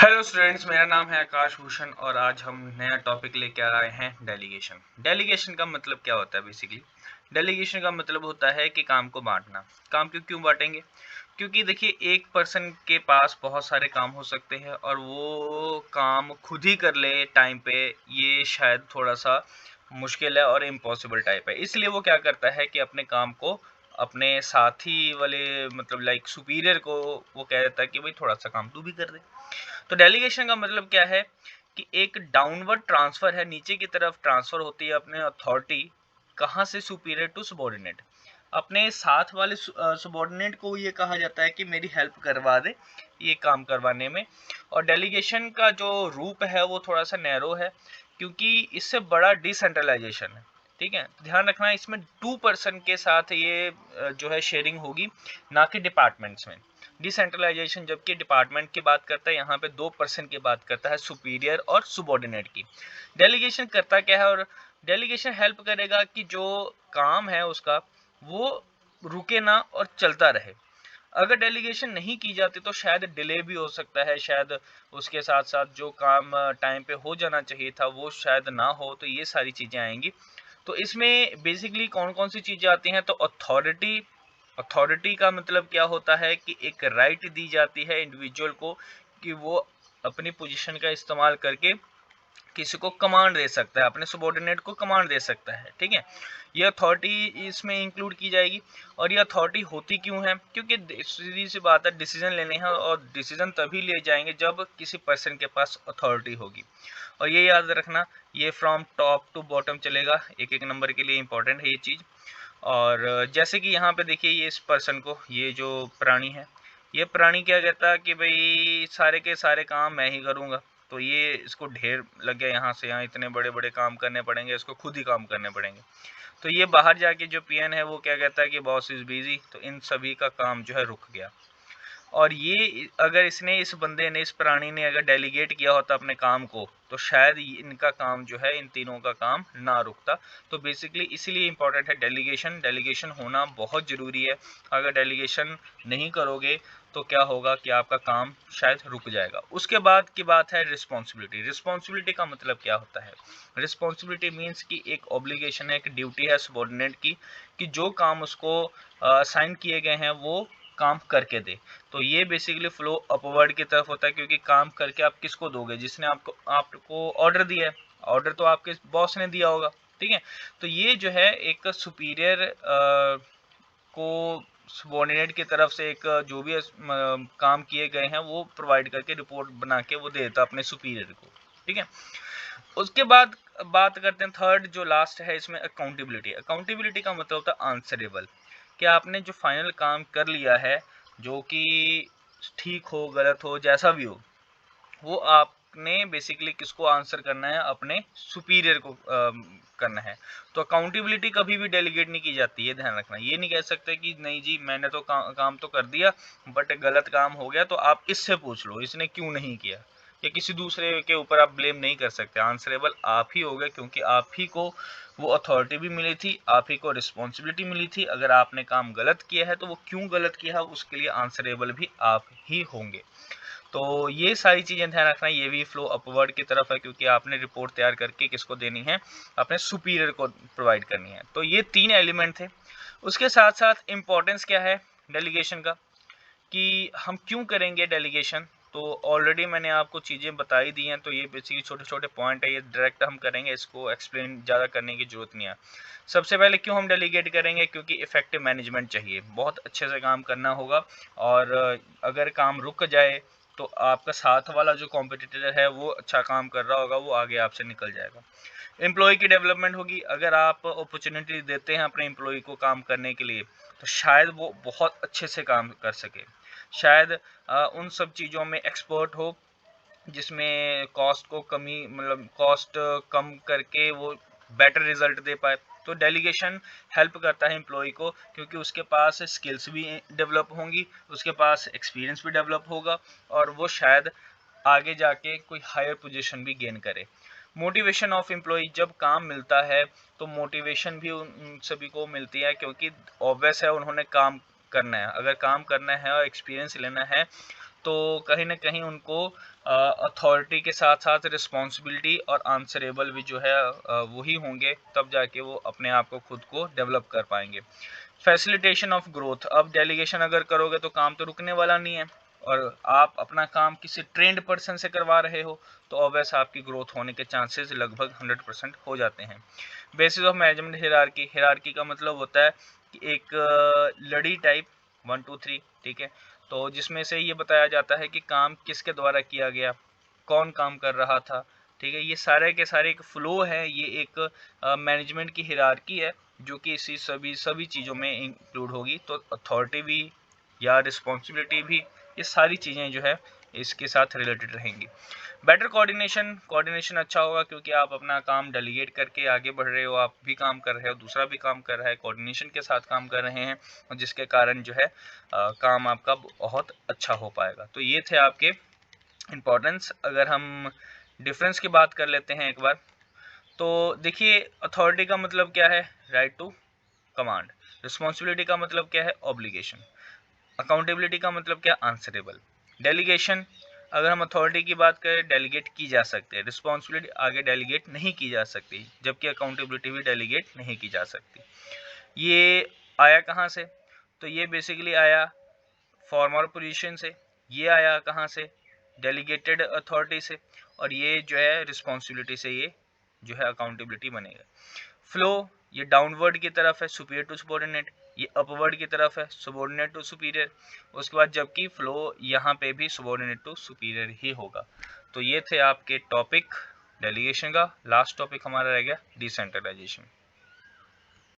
Hello students, मेरा नाम है आकाश भूषण और आज हम नया टॉपिक लेके आए हैं डेलीगेशन। डेलीगेशन का मतलब क्या होता है? बेसिकली डेलीगेशन का मतलब होता है कि काम को बांटना। काम क्यों बांटेंगे? क्योंकि देखिए, एक पर्सन के पास बहुत सारे काम हो सकते हैं और वो काम खुद ही कर ले टाइम पे, ये शायद थोड़ा सा मुश्किल है और इम्पॉसिबल टाइप है। इसलिए वो क्या करता है कि अपने काम को अपने साथी वाले मतलब लाइक सुपीरियर को वो कह देता है कि भाई थोड़ा सा काम तू भी कर दे। तो डेलीगेशन का मतलब क्या है कि एक डाउनवर्ड ट्रांसफर है, नीचे की तरफ ट्रांसफर होती है अपने अथॉरिटी। कहाँ से? Superior to subordinate. अपने साथ वाले सबॉर्डिनेट को ये कहा जाता है कि मेरी हेल्प करवा दे ये काम करवाने में। और डेलीगेशन का जो रूप है वो थोड़ा सा नैरो है, क्योंकि इससे बड़ा डिसेंट्रलाइजेशन है। ठीक है, ध्यान रखना, इसमें 2 पर्सन के साथ ये जो है शेयरिंग होगी, ना कि डिपार्टमेंट्स में। डिसेंट्रलाइजेशन जबकि डिपार्टमेंट की बात करता है, यहाँ पे 2 पर्सन की बात करता है, सुपीरियर और सुबॉर्डिनेट की। डेलीगेशन करता क्या है? और डेलीगेशन हेल्प करेगा कि जो काम है उसका वो रुके ना और चलता रहे। अगर डेलीगेशन नहीं की जाती तो शायद डिले भी हो सकता है, शायद उसके साथ साथ जो काम टाइम पे हो जाना चाहिए था वो शायद ना हो, तो ये सारी चीजें आएंगी। तो इसमें बेसिकली कौन कौन सी चीजें आती हैं? तो अथॉरिटी। अथॉरिटी का मतलब क्या होता है कि एक राइट दी जाती है इंडिविजुअल को कि वो अपनी पोजीशन का इस्तेमाल करके किसी को कमांड दे सकता है, अपने सबॉर्डिनेट को कमांड दे सकता है। ठीक है, ये अथॉरिटी इसमें इंक्लूड की जाएगी। और ये अथॉरिटी होती क्यों है? क्योंकि सीधी सी बात है, डिसीजन लेने हैं और डिसीजन तभी ले जाएंगे जब किसी पर्सन के पास अथॉरिटी होगी। और ये याद रखना, ये फ्रॉम टॉप टू बॉटम चलेगा, एक एक नंबर के लिए इंपॉर्टेंट है ये चीज़। और जैसे कि यहाँ पे देखिए, ये इस पर्सन को, ये जो प्राणी है, ये प्राणी क्या कहता है कि भाई सारे के सारे काम मैं ही करूँगा। तो ये इसको ढेर लग गया, यहाँ से यहाँ इतने बड़े बड़े काम करने पड़ेंगे, इसको खुद ही काम करने पड़ेंगे। तो ये बाहर जाके जो पीएन है वो क्या कहता है कि बॉस इज बिजी, तो इन सभी का काम जो है रुक गया। और ये अगर इसने, इस बंदे ने, इस प्राणी ने अगर डेलीगेट किया होता अपने काम को, तो शायद इनका काम जो है, इन तीनों का काम ना रुकता। तो बेसिकली इसीलिए इंपॉर्टेंट है डेलीगेशन। डेलीगेशन होना बहुत ज़रूरी है। अगर डेलीगेशन नहीं करोगे तो क्या होगा कि आपका काम शायद रुक जाएगा। उसके बाद की बात है रिस्पॉन्सिबिलिटी। रिस्पॉन्सिबिलिटी का मतलब क्या होता है? रिस्पॉन्सिबिलिटी मीन्स कि एक ऑब्लिगेशन है, एक ड्यूटी है सबॉर्डिनेट की, कि जो काम उसको साइन किए गए हैं वो काम करके दे। तो ये बेसिकली फ्लो अपवर्ड की तरफ होता है, क्योंकि काम करके आप किसको दोगे? जिसने आपको ऑर्डर दिया है। ऑर्डर तो आपके बॉस ने दिया होगा। ठीक है, तो ये जो है एक सुपीरियर को सबॉर्डिनेट की तरफ से एक जो भी काम किए गए हैं वो प्रोवाइड करके रिपोर्ट बना के वो दे देता अपने सुपीरियर को। ठीक है, उसके बाद बात करते हैं थर्ड, जो लास्ट है इसमें, अकाउंटेबिलिटी। अकाउंटेबिलिटी का मतलब होता है आंसरेबल, कि आपने जो फाइनल काम कर लिया है, जो कि ठीक हो गलत हो जैसा भी हो, वो आपने बेसिकली किसको आंसर करना है? अपने सुपीरियर को करना है। तो अकाउंटेबिलिटी कभी भी डेलीगेट नहीं की जाती है, ध्यान रखना। ये नहीं कह सकते कि नहीं जी मैंने तो काम तो कर दिया बट गलत काम हो गया तो आप इससे पूछ लो इसने क्यों नहीं किया, या किसी दूसरे के ऊपर आप ब्लेम नहीं कर सकते। आंसरेबल आप ही होगे, क्योंकि आप ही को वो अथॉरिटी भी मिली थी, आप ही को रिस्पॉन्सिबिलिटी मिली थी। अगर आपने काम गलत किया है तो वो क्यों गलत किया है उसके लिए आंसरेबल भी आप ही होंगे। तो ये सारी चीजें ध्यान रखना। ये भी फ्लो अपवर्ड की तरफ है, क्योंकि आपने रिपोर्ट तैयार करके किसको देनी है? अपने सुपीरियर को प्रोवाइड करनी है। तो ये 3 एलिमेंट थे। उसके साथ साथ इम्पोर्टेंस क्या है डेलीगेशन का, कि हम क्यों करेंगे डेलीगेशन? तो ऑलरेडी मैंने आपको चीज़ें बताई दी हैं, तो ये बेसिकली छोटे छोटे पॉइंट है, ये डायरेक्ट हम करेंगे, इसको एक्सप्लेन ज़्यादा करने की जरूरत नहीं है। सबसे पहले क्यों हम डेलीगेट करेंगे? क्योंकि इफेक्टिव मैनेजमेंट चाहिए, बहुत अच्छे से काम करना होगा। और अगर काम रुक जाए तो आपका साथ वाला जो कॉम्पिटिटर है वो अच्छा काम कर रहा होगा, वो आगे आपसे निकल जाएगा। एम्प्लॉय की डेवलपमेंट होगी। अगर आप अपॉर्चुनिटी देते हैं अपने एम्प्लॉय को काम करने के लिए, तो शायद वो बहुत अच्छे से काम कर सके, शायद उन सब चीज़ों में एक्सपर्ट हो जिसमें कॉस्ट को कमी, मतलब कॉस्ट कम करके वो बेटर रिजल्ट दे पाए। तो डेलीगेशन हेल्प करता है एम्प्लॉय को, क्योंकि उसके पास स्किल्स भी डेवलप होंगी, उसके पास एक्सपीरियंस भी डेवलप होगा, और वो शायद आगे जाके कोई हायर पोजीशन भी गेन करे। मोटिवेशन ऑफ एम्प्लॉय, जब काम मिलता है तो मोटिवेशन भी उन सभी को मिलती है, क्योंकि ऑब्वियस है उन्होंने काम करना है। अगर काम करना है और एक्सपीरियंस लेना है तो कहीं ना कहीं उनको अथॉरिटी के साथ साथ रिस्पॉन्सिबिलिटी और आंसरेबल भी जो है वही होंगे, तब जाके वो अपने आप को खुद को डेवलप कर पाएंगे। फैसिलिटेशन ऑफ ग्रोथ, अब डेलीगेशन अगर करोगे तो काम तो रुकने वाला नहीं है, और आप अपना काम किसी ट्रेंड पर्सन से करवा रहे हो तो ऑब्वियस आपकी ग्रोथ होने के चांसेस लगभग 100% हो जाते हैं। Basis of management hierarchy, hierarchy का मतलब होता है कि एक लड़ी टाइप 1 2 3, ठीक है, तो जिसमें से ये बताया जाता है कि काम किसके द्वारा किया गया, कौन काम कर रहा था, ठीक है, ये सारे के सारे एक फ्लो है, ये एक मैनेजमेंट की हिरार्की है जो कि इसी सभी चीज़ों में इंक्लूड होगी। तो अथॉरिटी भी या रिस्पॉन्सिबिलिटी भी, ये सारी चीज़ें जो है इसके साथ रिलेटेड रहेंगी। बेटर कोऑर्डिनेशन, कोऑर्डिनेशन अच्छा होगा क्योंकि आप अपना काम डेलीगेट करके आगे बढ़ रहे हो, आप भी काम कर रहे हो, दूसरा भी काम कर रहा है, कोऑर्डिनेशन के साथ काम कर रहे हैं, और जिसके कारण जो है काम आपका बहुत अच्छा हो पाएगा। तो ये थे आपके इम्पोर्टेंस। अगर हम डिफरेंस की बात कर लेते हैं एक बार, तो देखिए अथॉरिटी का मतलब क्या है, राइट टू कमांड। रिस्पॉन्सिबिलिटी का मतलब क्या है, ऑब्लिगेशन। अकाउंटेबिलिटी का मतलब क्या, आंसरेबल। डेलीगेशन, अगर हम अथॉरिटी की बात करें, डेलीगेट की जा सकती है, रिस्पॉन्सिबिलिटी आगे डेलीगेट नहीं की जा सकती, जबकि अकाउंटेबिलिटी भी डेलीगेट नहीं की जा सकती। ये आया कहाँ से, तो ये बेसिकली आया फॉर्मर पोजीशन से, ये आया कहाँ से, डेलीगेटेड अथॉरिटी से, और ये जो है रिस्पॉन्सिबिलिटी से ये जो है अकाउंटेबिलिटी बनेगा। फ्लो, ये डाउनवर्ड की तरफ है, सुपीरियर टू सबॉर्डिनेट, ये अपवर्ड की तरफ है, सबॉर्डिनेट टू सुपीरियर। उसके बाद जबकि फ्लो यहाँ पे भी सबॉर्डिनेट टू सुपीरियर ही होगा। तो ये थे आपके टॉपिक डेलीगेशन का। लास्ट टॉपिक हमारा रह गया डिसेंट्रलाइजेशन।